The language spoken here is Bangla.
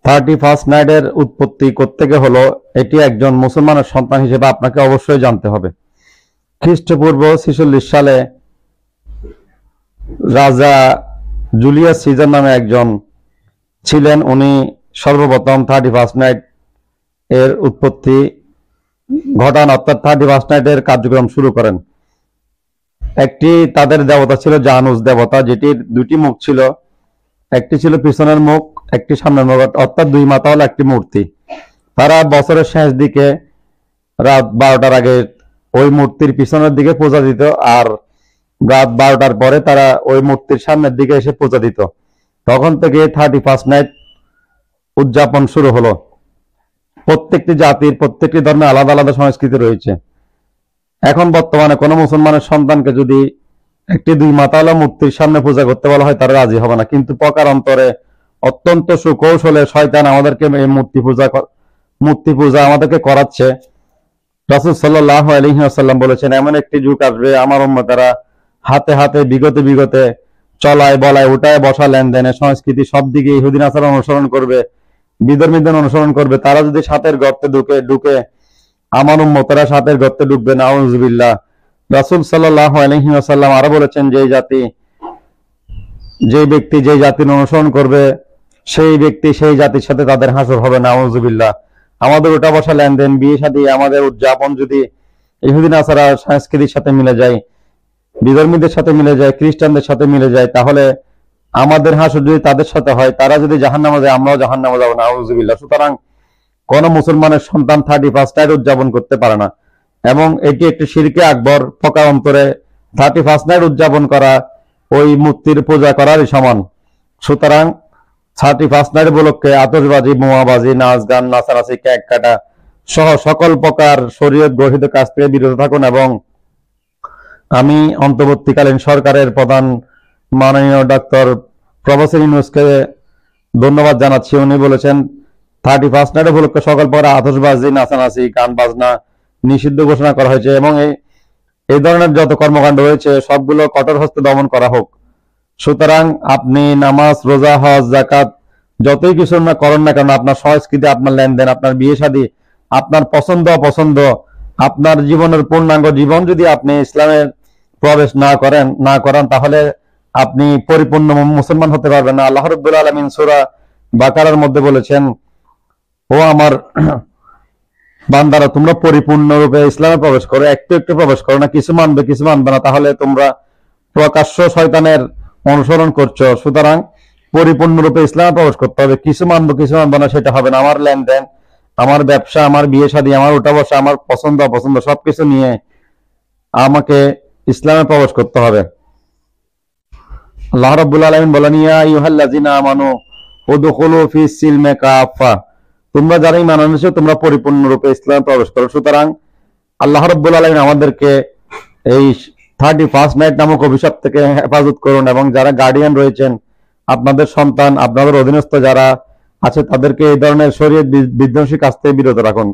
31st নাইটের উৎপত্তি কোত্থেকে হলো, এটি একজন মুসলমানের সন্তান হিসেবে আপনাকে অবশ্যই জানতে হবে। খ্রিস্টপূর্ব 46 সালে রাজা জুলিয়াস সিজার নামে একজন ছিলেন। উনি সর্বপ্রথম 31st নাইট এর উৎপত্তি ঘটান, অর্থাৎ 31st নাইটের কার্যক্রম শুরু করেন। একটি তাদের দেবতা ছিল জানুস দেবতা, যেটির দুটি মুখ ছিল, একটি ছিল পিছনের মুখ, একটি সামনের মুখ, অর্থাৎ দুই মাথা হলো একটি মূর্তি। তারা বছরের শেষ দিকে রাত 12টার আগে ওই মূর্তির পিছনের দিকে পূজা দিত, আর রাত 12টার পরে তারা ওই মূর্তির সামনের দিকে এসে পূজা দিত। তখন থেকে 31st নাইট উদযাপন শুরু হলো। প্রত্যেকটি জাতির, প্রত্যেকটি ধর্মে আলাদা আলাদা সংস্কৃতি রয়েছে। এখন বর্তমানে কোনো মুসলমানের সন্তানকে যদি একটি দুই মাথাওয়ালা মূর্তির সামনে পূজা করতে বলা হয়, তারা রাজি হবে না। কিন্তু পকারান্তরে অত্যন্ত সুকৌশলে শয়তান আমাদেরকে এই মূর্তি পূজা আমাদেরকে করাচ্ছে। রাসূল সাল্লাল্লাহু আলাইহি ওয়াসাল্লাম বলেছেন, এমন একটি যুগ আসবে আমার উম্মতেরা হাতে হাতে বিগতে চলায় বলায় উঠায় বসা লেনদেনে সংস্কৃতি সব দিকে ইহুদি নাসারা অনুসরণ করবে, বিধর্মীদের অনুসরণ করবে। তারা যদি সাতের গর্তে ঢুকে আমার উম্মতেরা সাতের গর্তে ঢুকবে, নাউযুবিল্লাহ। রাসূল সাল্লাল্লাহু আলাইহি ওয়াসাল্লাম আরো বলেছেন, যে ব্যক্তি যে জাতির অনুসরণ করবে সেই ব্যক্তি সেই জাতির সাথে তাদের হাসর হবে, নাউযুবিল্লাহ। আমাদের ওটা বসা লেনদেন, বিয়ে শাদী, আমাদের উদযাপন যদি ইহুদি নাসারা সংস্কৃতির সাথে মিলে যায়, বিধর্মীদের সাথে মিলে যায়, খ্রিস্টানদের সাথে মিলে যায়, তাহলে আমাদের হাসর যদি তাদের সাথে হয়, তারা যদি জাহান্নামে যায়, আমরাও জাহান্নামে যাবো, নাউযুবিল্লাহ। সুতরাং কোন মুসলমানের সন্তান 31st নাইট উদযাপন করতে পারে না, এবং এটি একটি শিরকে আকবর। পকারান্তরে 31st নাইট উদযাপন করা ওই মূর্তির পূজা করারই সমান। সুতরাং 31st নাইট উপলক্ষে আতশবাজি, বোমাবাজি, নাচ গান, নাচানাচি, কেক কাটা সহ সকল প্রকার শরীয়ত ঘোষিত কাজ থেকে বিরত থাকুন। এবং আমি অন্তর্বর্তীকালীন সরকারের প্রধান মাননীয় ডক্টর প্রফেসর ইউনূসকে ধন্যবাদ জানাচ্ছি। উনি বলেছেন 31st নাইট উপলক্ষে সকল প্রকার আতশবাজি, নাচানাচি, গান বাজনা নিষিদ্ধ ঘোষণা করা হয়েছে, এবং এই ধরনের যত কর্মকাণ্ড রয়েছে সবগুলো কঠোর হস্তে দমন করা হোক। সুতরাং আপনি নামাজ, রোজা, হজ, যাকাত যতই কিছু না করেন না কেন, আপনার সংস্কৃতি, আপনার লেনদেন, আপনার বিয়ে শাদী, আপনার পছন্দ অপছন্দ, আপনার জীবনের পূর্ণাঙ্গ জীবন যদি আপনি ইসলামের প্রবেশ না করেন, তাহলে আপনি পরিপূর্ণ মুসলমান হতে পারবেন না। আল্লাহ রাব্বুল আলামিন সূরা বাকারার মধ্যে বলেছেন, ও আমার বান্দারা, তোমরা পরিপূর্ণরূপে ইসলামে প্রবেশ করো, একটু একটু প্রবেশ করো না, কিছু মানবে কিছু মানবে না, তাহলে তোমরা প্রকাশ্য শয়তানের অনুসরণ করছো। সুতরাং পরিপূর্ণরূপে ইসলামে প্রবেশ করতে হবে, কিছু মানবো কিছু মানবো না সেটা হবে না। আমার লেনদেন, আমার ব্যবসা, আমার বিয়ে শাদী, আমার উঠা বসা, আমার পছন্দ অপছন্দ সবকিছু নিয়ে আমাকে ইসলামে প্রবেশ করতে হবে। আল্লাহ রাব্বুল আলামিন বলেন, ইয়া আইয়ুহাল্লাযিনা আমানু উদখুলু ফিস সিলমি কাফা, তোমরা যারা ঈমান এনেছো তোমরা পরিপূর্ণরূপে ইসলামে প্রবেশ করো। সুতরাং আল্লাহ রাব্বুল আলামিন আমাদেরকে এই 31st নাইট নামক অভিশাপ থেকে হেফাজত করুন, এবং যারা গার্ডিয়ান রয়েছেন, আপনাদের সন্তান, আপনাদের অধীনস্থ যারা আছে, তাদেরকে এই ধরনের শরীয়ত বিধ্বংসী কাজ থেকে বিরত রাখুন।